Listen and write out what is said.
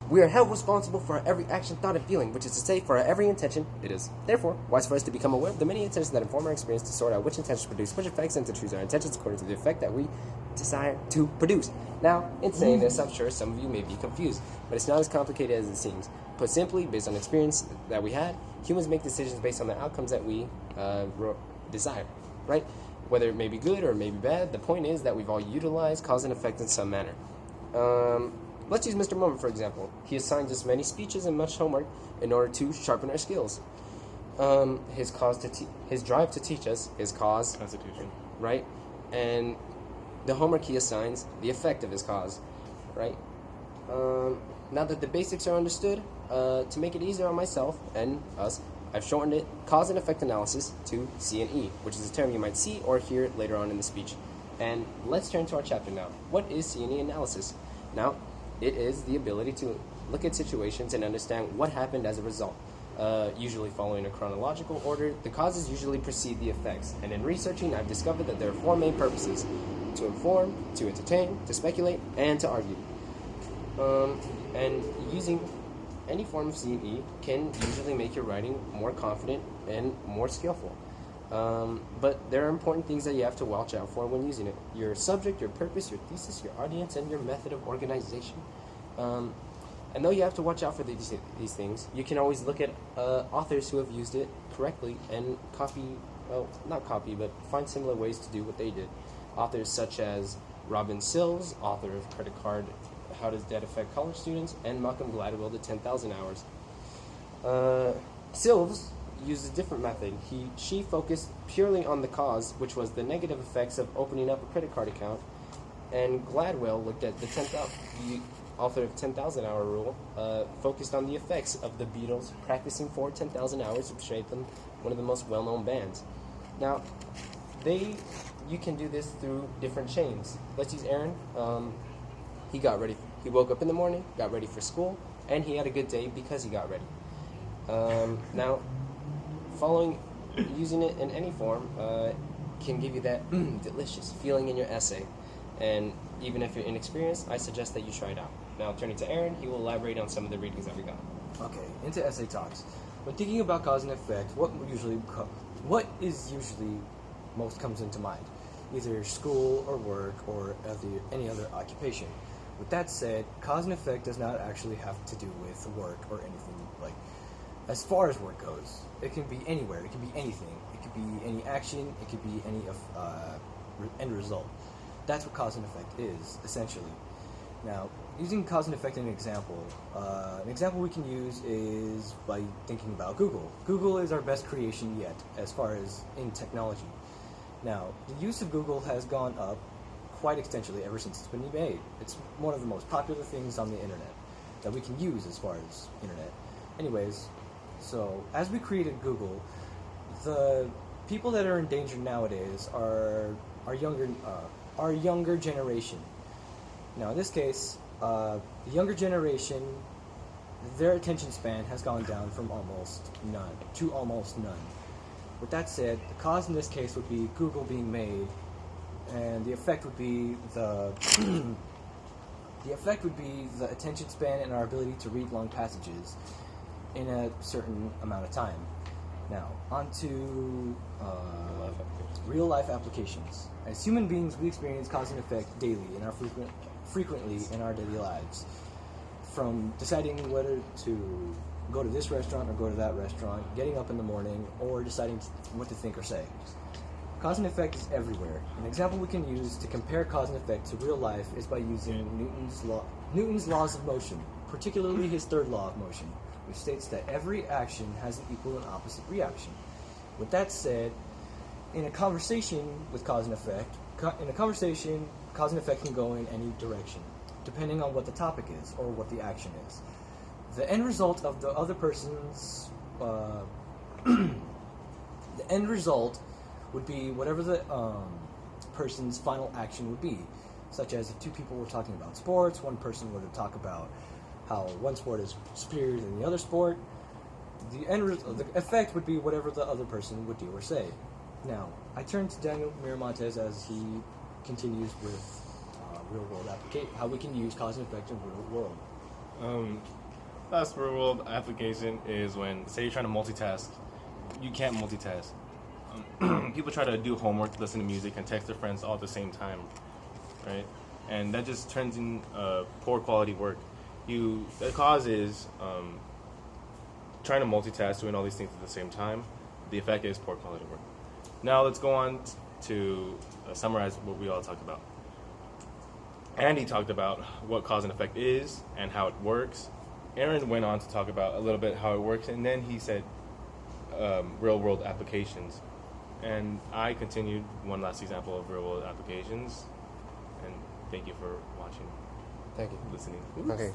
We are held responsible for every action, thought, and feeling, which is to say, for every intention. It is, therefore, wise for us to become aware of the many intentions that inform our experience, to sort out which intentions produce which effects, and to choose our intentions according to the effect that we desire to produce. Now, in saying this, I'm sure some of you may be confused, but it's not as complicated as it seems. Put simply, based on experience that we had, humans make decisions based on the outcomes that we desire, right? Whether it may be good or it may be bad, the point is that we've all utilized cause and effect in some manner. Let's use Mr. Moment, for example. He assigns us many speeches and much homework in order to sharpen our skills. His drive to teach us, his cause, Constitution, right? And the homework he assigns, the effect of his cause, right? Now that the basics are understood, to make it easier on myself and us, I've shortened it, cause and effect analysis, to C&E, which is a term you might see or hear later on in the speech. And let's turn to our chapter now. What is C&E analysis? Now, it is the ability to look at situations and understand what happened as a result. Usually following a chronological order, the causes usually precede the effects. And in researching, I've discovered that there are four main purposes: to inform, to entertain, to speculate, and to argue. And using any form of C&E can usually make your writing more confident and more skillful. But there are important things that you have to watch out for when using it. Your subject, your purpose, your thesis, your audience, and your method of organization. And though you have to watch out for these things, you can always look at authors who have used it correctly and but find similar ways to do what they did. Authors such as Robin Sills, author of Credit Card, How Does Debt Affect College Students, and Malcolm Gladwell, The 10,000 Hours. Sills used a different method. She focused purely on the cause, which was the negative effects of opening up a credit card account, and Gladwell looked at the author of 10,000 Hour Rule, focused on the effects of the Beatles practicing for 10,000 hours, which made them one of the most well-known bands. Now, you can do this through different chains. Let's use Aaron. He got ready. He woke up in the morning, got ready for school, and he had a good day because he got ready. Now, using it in any form can give you that delicious feeling in your essay. And even if you're inexperienced, I suggest that you try it out. Now, turning to Aaron, he will elaborate on some of the readings that we got. Okay, into essay talks. When thinking about cause and effect, what is usually most comes into mind? Either school or work or any other occupation. With that said, cause and effect does not actually have to do with work or anything like. As far as work goes, it can be anywhere. It can be anything. It could be any action. It could be any end result. That's what cause and effect is, essentially. Now, using cause and effect in an example we can use is by thinking about Google. Google is our best creation yet, as far as in technology. Now, the use of Google has gone up quite extensionally ever since it's been made. It's one of the most popular things on the internet that we can use as far as internet. Anyways, so as we created Google, the people that are in danger nowadays are our younger generation. Now, in this case, the younger generation, their attention span has gone down from almost none to almost none. With that said, the cause in this case would be Google being made, and the effect would be the attention span and our ability to read long passages in a certain amount of time. Now, on to real life applications. As human beings, we experience cause and effect daily frequently in our daily lives. From deciding whether to go to this restaurant or go to that restaurant, getting up in the morning, or deciding what to think or say. Cause and effect is everywhere. An example we can use to compare cause and effect to real life is by using Newton's laws of motion, particularly his third law of motion, which states that every action has an equal and opposite reaction. With that said, in a conversation with cause and effect, cause and effect can go in any direction, depending on what the topic is or what the action is. The end result of the other person's the end result would be whatever the person's final action would be, such as if two people were talking about sports, one person were to talk about how one sport is superior than the other sport, the effect would be whatever the other person would do or say. Now, I turn to Daniel Miramontes as he continues with real-world application, how we can use cause and effect in real world. Last real world application is when, say, you're trying to multitask. You can't multitask. People try to do homework, listen to music, and text their friends all at the same time, right? And that just turns in poor quality work. The cause is trying to multitask, doing all these things at the same time. The effect is poor quality work. Now let's go on to summarize what we all talked about. Andy talked about what cause and effect is and how it works. Aaron went on to talk about a little bit how it works, and then he said real-world applications. And I continued one last example of real-world applications. And thank you for watching, Thank you. listening. Okay.